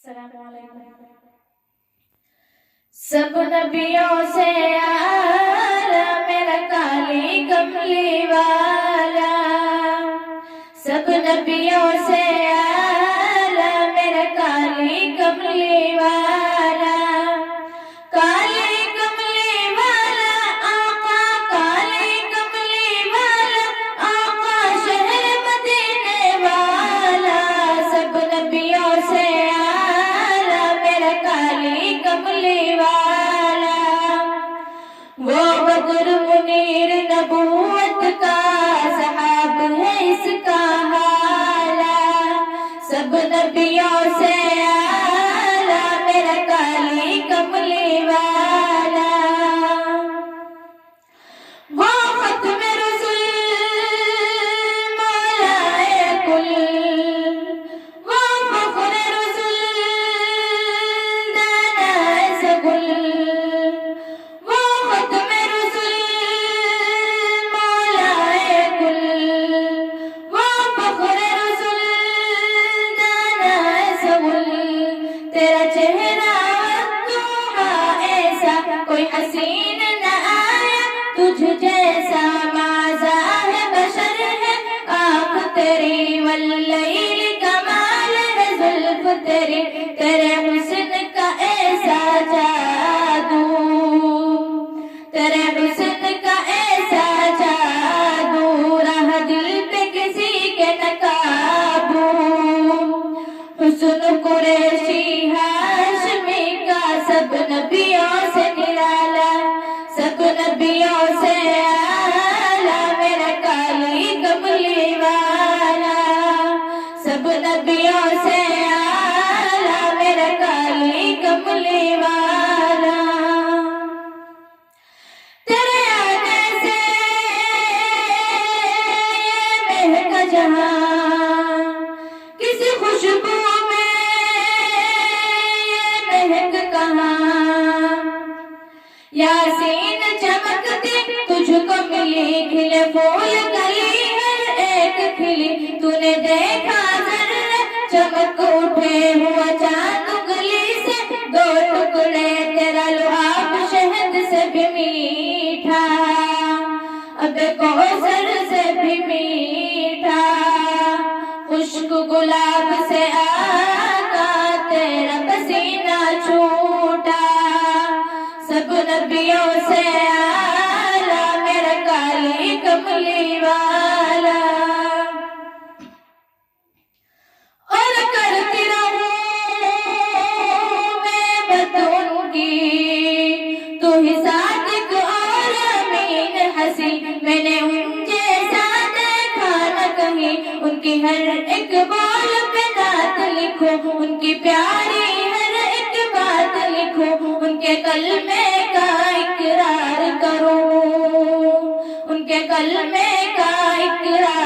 سب نبیوں سے آلہ میرا کالی کملی والا، سب نبیوں سے آلہ میرا کالی کملی والا، کالی کملی والا آقا، کالی کملی والا آقا، شہر مدینے والا، سب نبیوں سے آلہ میرا کالی کملی والا، وہ بدر منیر نبوت کا صحاب ہے اس کا حالہ، سب نبیوں سے اعلیٰ میرا کالی کملی والا، وہ ختم رسول مولائے کل، وہ فخر رسول دانائے سگل، وہ ختم رسول مولائے کل، وہ فخر رسول دانائے سگل، تیرا چہرہ والدوحہ ایسا کوئی حسین نہ آیا تجھ جیسا، مازا ہے بشر ہے آنکھ تیری، واللیل کمال ہے زلف تیری، تیرے حسن کا ایسا جادو، تیرے حسن کا ایسا جادو، رہا دل پہ کسی کے نہ قابو، حسن قریشی ہاشمی کا سب نبیوں سے نرالا، سب نبیوں سے اعلیٰ میرا کالی کملی والا، سب نبیوں سے اعلیٰ میرا کالی کملی والا، تیرے آنے سے یہ مہک جہاں، کسی خوشبو میں یہ مہک کہاں، یاسین چمکتی تجھ کو ملی، کھلے پھول کلی ہر ایک کھلی، تو نے دیکھا ذرے چمک اٹھے ہوا چاند انگلی سے دو ٹکڑے، تیرا لعاب شہد سے بھی میٹھا، اب کوثر سے بھی میٹھا، خشک گلاب سے آقا تیرا پسینہ چھوٹا، سب نبیوں سے اعلیٰ میرا کالی کملی والا، اور کرتی رہوں میں بتوں کی، تو ہی صادق اور امین ہنسی، میں نے ان جیسا دیکھا نہ کہیں، ان کی ہر ایک بول پہ نعت لکھو، ان کی پیاری ہر ایک بات لکھو، ان کے کلمے کا اقرار کروں، ان کے کلمے کا اقرار